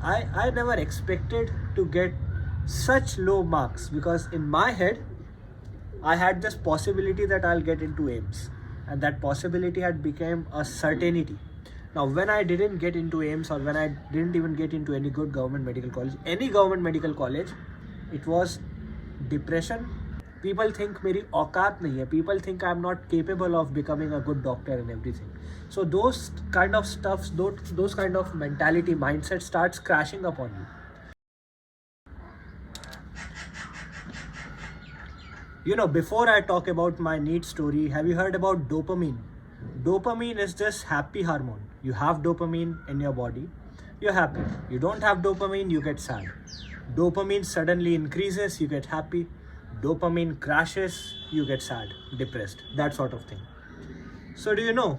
I never expected to get such low marks, because in my head I had this possibility that I'll get into AIIMS, and that possibility had become a certainty. Now, when I didn't get into AIIMS, or when I didn't even get into any good government medical college, any government medical college, it was depression. People think मेरी औकात नहीं है. People think I'm not capable of becoming a good doctor and everything. So those kind of stuffs, those kind of mentality, mindset starts crashing upon you. You know, before I talk about my Neet story, have you heard about dopamine? Dopamine is this happy hormone. You have dopamine in your body, you're happy. You don't have dopamine, you get sad. Dopamine suddenly increases, you get happy. Dopamine crashes, you get sad, depressed, that sort of thing. So do you know,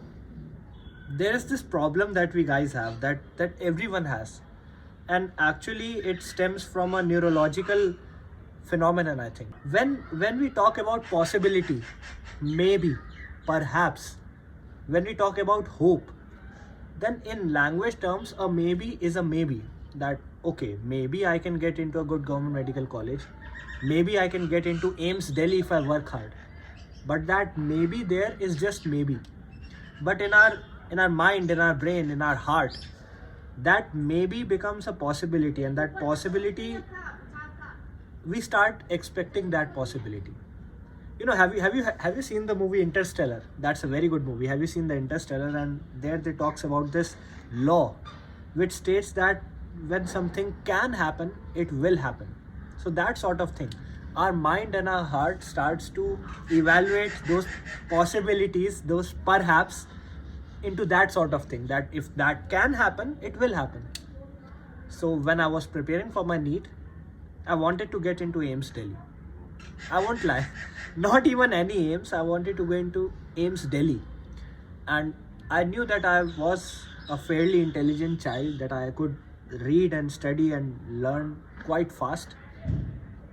there is this problem that we guys have, that everyone has. And actually it stems from a neurological phenomenon, I think. When we talk about possibility, maybe, perhaps, when we talk about hope, then in language terms, a maybe is a maybe. That, okay, maybe I can get into a good government medical college. Maybe I can get into AIIMS Delhi if I work hard. But that maybe there is just maybe. But in our mind, in our brain, in our heart, that maybe becomes a possibility, and that possibility, we start expecting that possibility. You know, have you seen the movie Interstellar? That's a very good movie. Have you seen the Interstellar? And there they talks about this law, which states that when something can happen, it will happen. So that sort of thing. Our mind and our heart starts to evaluate those possibilities, those perhaps, into that sort of thing. That if that can happen, it will happen. So when I was preparing for my NEET, I wanted to get into AIIMS Delhi. I won't lie, not even any AIIMS. I wanted to go into AIIMS Delhi, and I knew that I was a fairly intelligent child, that I could read and study and learn quite fast.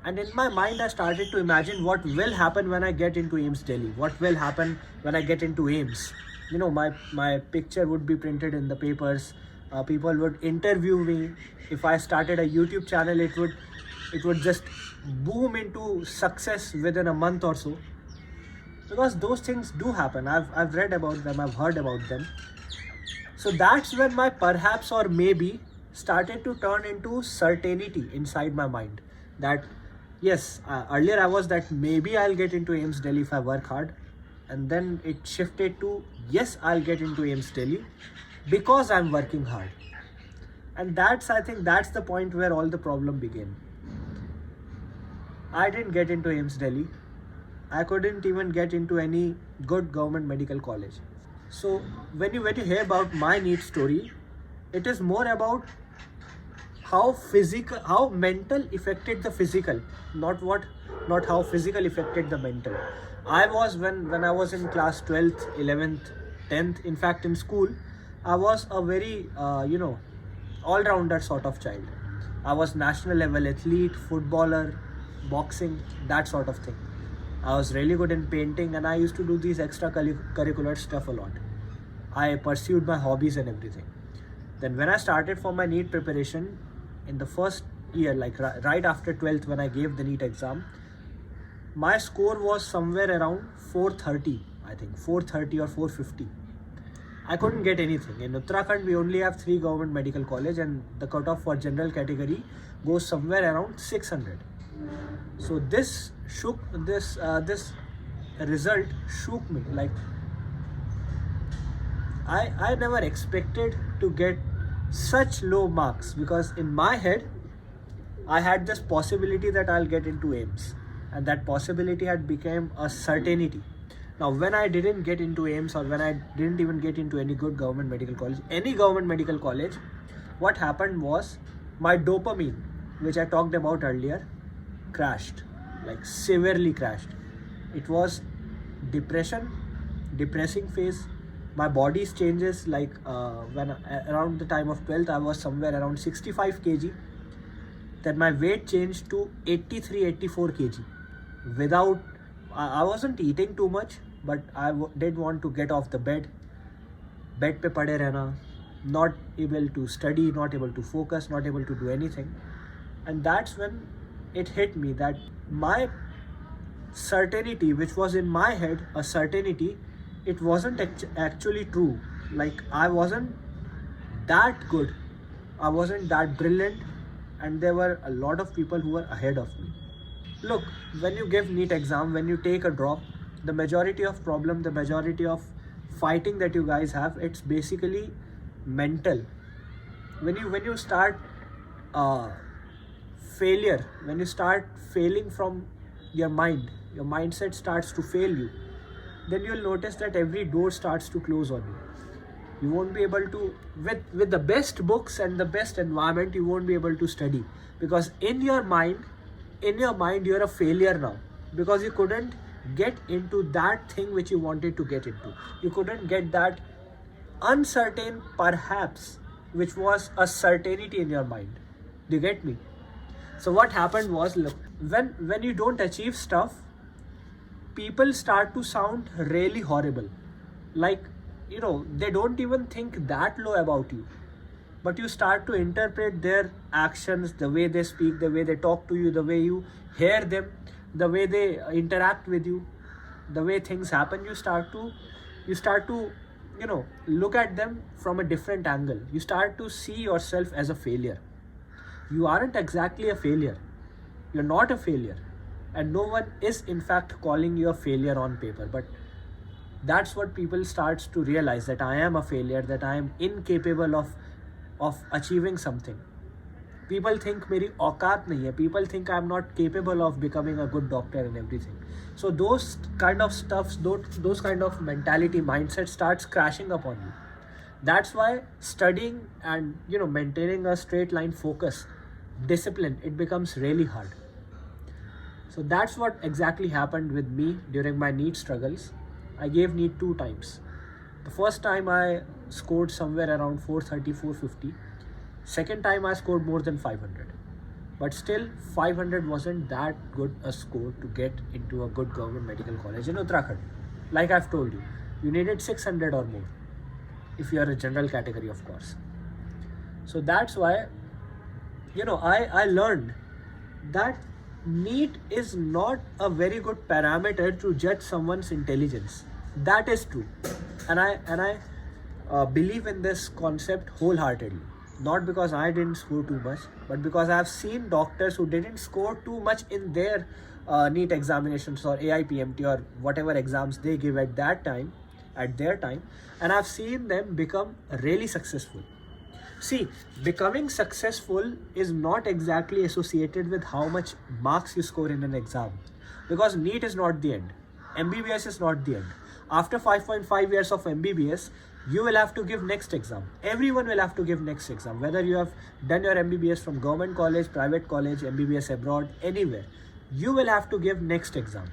And in my mind, I started to imagine what will happen when I get into AIIMS Delhi. What will happen when I get into AIIMS? You know, my picture would be printed in the papers. People would interview me. If I started a YouTube channel, it would just boom into success within a month or so, because those things do happen. I've read about them, I've heard about them. So that's when my perhaps or maybe started to turn into certainty inside my mind. That yes, earlier I was that maybe I'll get into AIIMS Delhi if I work hard, and then it shifted to yes, I'll get into AIIMS Delhi because I'm working hard. And I think that's the point where all the problem began. I didn't get into AIIMS Delhi. I couldn't even get into any good government medical college. So when you hear about my NEET story, it is more about how mental affected the physical, not how physical affected the mental. I was when I was in class 12th, 11th, 10th, in fact in school, I was a very all-rounder sort of child. I was national level athlete, footballer, boxing, that sort of thing. I was really good in painting, and I used to do these extracurricular stuff a lot. I pursued my hobbies and everything. Then when I started for my NEET preparation in the first year, like right after 12th, when I gave the NEET exam, my score was somewhere around 430, I think 430 or 450. I couldn't get anything. In Uttarakhand, we only have 3 government medical college, and the cutoff for general category goes somewhere around 600. So this result shook me. Like I never expected to get such low marks, because in my head I had this possibility that I'll get into AIIMS, and that possibility had become a certainty. Now, when I didn't get into AIIMS, or when I didn't even get into any good government medical college, what happened was my dopamine, which I talked about earlier, crashed, like severely crashed. It was depressing phase. My body changes, like when around the time of 12th, I was somewhere around 65 kg. Then my weight changed to 83, 84 kg. I wasn't eating too much, but I did want to get off the bed पे पड़े रहना, not able to study, not able to focus, not able to do anything. And that's when it hit me that my certainty, which was in my head a certainty, it wasn't actually true. Like, I wasn't that good, I wasn't that brilliant, and there were a lot of people who were ahead of me. Look, when you give NEET exam, when you take a drop, the majority of problem, the majority of fighting that you guys have, it's basically mental. When you start failure, when you start failing from your mind, your mindset starts to fail you, then you'll notice that every door starts to close on you. You won't be able to, with the best books and the best environment, you won't be able to study, because in your mind you're a failure now, because you couldn't get into that thing which you wanted to get into. You couldn't get that uncertain perhaps, which was a certainty in your mind. Do you get me? So what happened was, look, when you don't achieve stuff, people start to sound really horrible. Like, they don't even think that low about you, but you start to interpret their actions, the way they speak, the way they talk to you, the way you hear them, the way they interact with you, the way things happen. You start to look at them from a different angle. You start to see yourself as a failure. You aren't exactly a failure. You're not a failure, and no one is in fact calling you a failure on paper, but that's what people starts to realize, that I am a failure, that I am incapable of achieving something. People think मेरी औकात नहीं है. People think I'm not capable of becoming a good doctor and everything. So those kind of stuffs, those kind of mentality, mindset starts crashing upon you. That's why studying and maintaining a straight line focus, discipline, it becomes really hard. So that's what exactly happened with me during my NEET struggles. I gave NEET 2 times. The first time I scored somewhere around 430, 450. Second time I scored more than 500. But still 500 wasn't that good a score to get into a good government medical college in Uttarakhand. Like I've told you, you needed 600 or more if you are a general category, of course. So that's why, I learned that NEET is not a very good parameter to judge someone's intelligence. That is true, and I believe in this concept wholeheartedly. Not because I didn't score too much, but because I have seen doctors who didn't score too much in their NEET examinations or AIPMT or whatever exams they give at their time, and I've seen them become really successful. See, becoming successful is not exactly associated with how much marks you score in an exam, because NEET is not the end. MBBS is not the end. After 5.5 years of MBBS, you will have to give next exam. Everyone will have to give next exam, whether you have done your MBBS from government college, private college, MBBS abroad, anywhere. You will have to give next exam.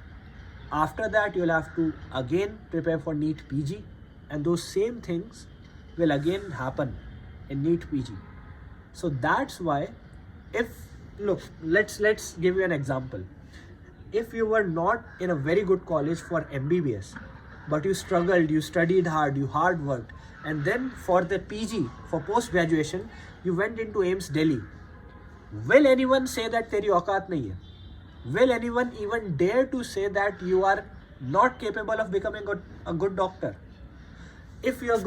After that, you'll have to again prepare for NEET PG, and those same things will again happen in NEET PG. So that's why, let's give you an example. If you were not in a very good college for MBBS, but you struggled, you studied hard, you hard worked, and then for the PG, for post-graduation, you went into AIIMS Delhi, will anyone say that तेरी औकात नहीं है? Will anyone even dare to say that you are not capable of becoming a good doctor? If you're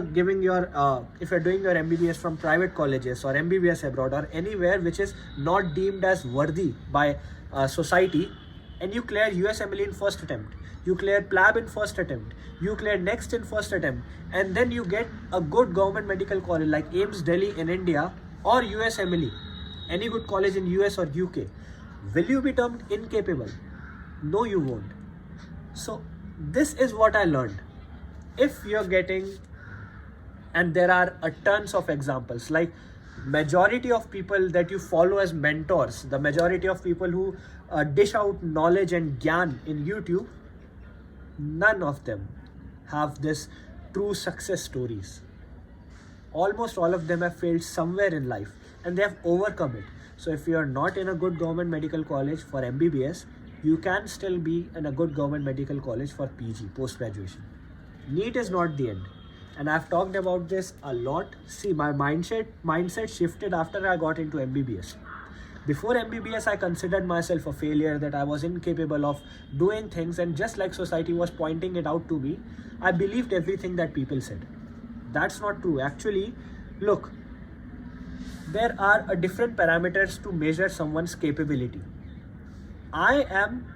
doing your MBBS from private colleges or MBBS abroad or anywhere which is not deemed as worthy by society, and you clear USMLE in first attempt, you clear PLAB in first attempt, you clear next in first attempt, and then you get a good government medical college like AIIMS Delhi in India or USMLE, any good college in US or UK, will you be termed incapable? No, you won't. So this is what I learned. If you're getting, and there are a tons of examples, like majority of people that you follow as mentors, the majority of people who dish out knowledge and gyan in YouTube, none of them have this true success stories. Almost all of them have failed somewhere in life, and they have overcome it. So if you are not in a good government medical college for MBBS, you can still be in a good government medical college for PG, post-graduation. NEET is not the end. and I've talked about this a lot. See, my mindset shifted after I got into MBBS. Before MBBS, I considered myself a failure, that I was incapable of doing things, and just like society was pointing it out to me, I believed everything that people said. That's not true. Actually, look, there are different parameters to measure someone's capability. I am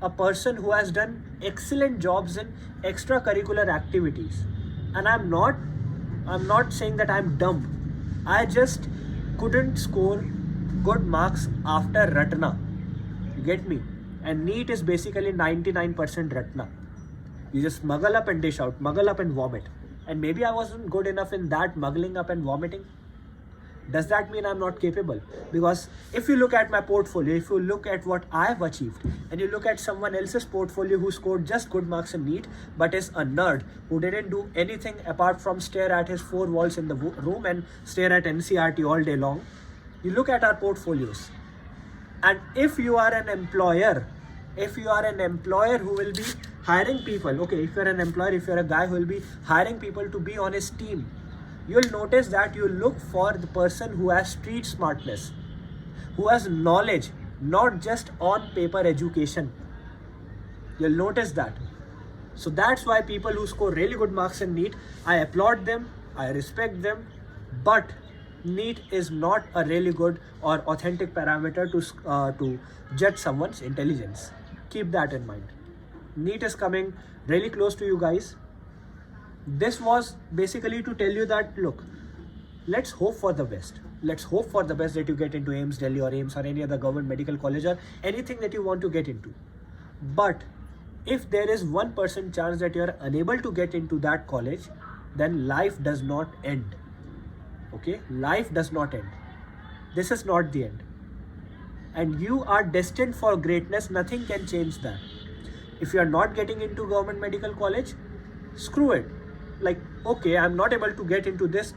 a person who has done excellent jobs in extracurricular activities, and I'm not saying that I'm dumb. I just couldn't score good marks after Ratna. You get me? And Neet is basically 99% Ratna. You just muggle up and dish out, muggle up and vomit. And maybe I wasn't good enough in that muggling up and vomiting. Does that mean I'm not capable? Because if you look at my portfolio, if you look at what I've achieved, and you look at someone else's portfolio who scored just good marks in NEET, but is a nerd who didn't do anything apart from stare at his four walls in the room and stare at NCRT all day long, you look at our portfolios. And if you are an employer who will be hiring people, okay, if you're an employer, if you're a guy who will be hiring people to be on his team, you'll notice that you look for the person who has street smartness, who has knowledge, not just on paper education. You'll notice that. So that's why people who score really good marks in NEET, I applaud them, I respect them, but NEET is not a really good or authentic parameter to judge someone's intelligence. Keep that in mind. NEET is coming really close to you guys. This was basically to tell you that, look, let's hope for the best. Let's hope for the best that you get into AIIMS Delhi or AIIMS or any other government medical college or anything that you want to get into. But if there is 1% chance that you are unable to get into that college, then life does not end. Okay? Life does not end. This is not the end. And you are destined for greatness. Nothing can change that. If you are not getting into government medical college, screw it. Like, okay, I'm not able to get into this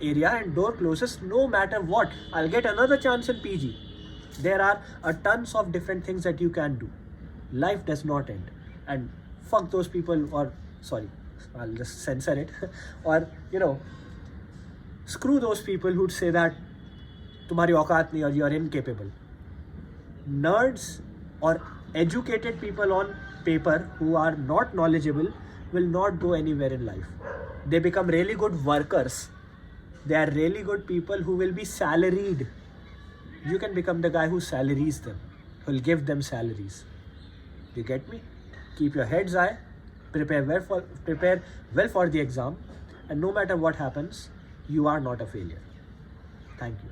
area and door closes, no matter what, I'll get another chance in PG. There are tons of different things that you can do. Life does not end. And fuck those people, or sorry, I'll just censor it. Or, screw those people who'd say that tumhari auqat nahi or you're incapable. Nerds or educated people on paper who are not knowledgeable will not go anywhere in life. They become really good workers. They are really good people who will be salaried. You can become the guy who salaries them, who will give them salaries. You get me? Keep your heads high, prepare well for the exam, and no matter what happens, you are not a failure. Thank you.